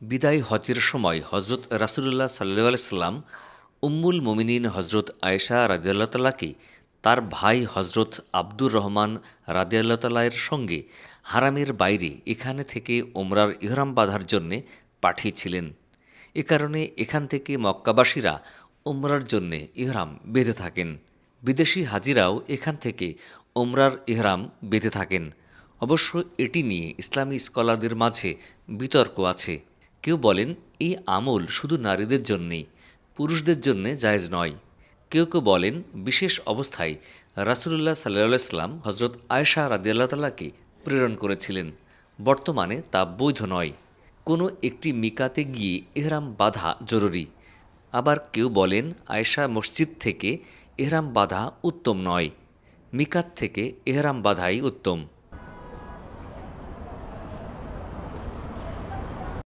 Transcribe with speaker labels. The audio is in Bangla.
Speaker 1: বিদায় হজের সময় হজরত রাসূলুল্লাহ সাল্লাল্লাহু আলাইহি সাল্লাম উম্মুল মুমিনিন হজরত আয়েশা রাদিয়াল্লাহু তাআলাকে তার ভাই হজরত আব্দুর রহমান রাদিয়াল্লাহু তাআলা এর সঙ্গে হারামের বাইরে এখানে থেকে ওমরার ইহরাম বাঁধার জন্যে পাঠিয়েছিলেন। এ কারণে এখান থেকে মক্কাবাসীরা ওমরার জন্যে ইহরাম বেঁধে থাকেন। বিদেশি হাজিরাও এখান থেকে ওমরার ইহরাম বেঁধে থাকেন। অবশ্য এটি নিয়ে ইসলামী স্কলারদের মাঝে বিতর্ক আছে। কেউ বলেন এই আমল শুধু নারীদের জন্যেই, পুরুষদের জন্যে জায়েজ নয়। কেউ কেউ বলেন বিশেষ অবস্থায় রাসূলুল্লাহ সাল্লাল্লাহু আলাইহি সাল্লাম হজরত আয়েশা রাদিয়াল্লাহু তাআলাকে প্রেরণ করেছিলেন, বর্তমানে তা বৈধ নয়। কোনো একটি মিকাতে গিয়ে ইহরাম বাঁধা জরুরি। আবার কেউ বলেন আয়েশা মসজিদ থেকে ইহরাম বাঁধা উত্তম নয়, মিকাত থেকে ইহরাম বাঁধাই উত্তম।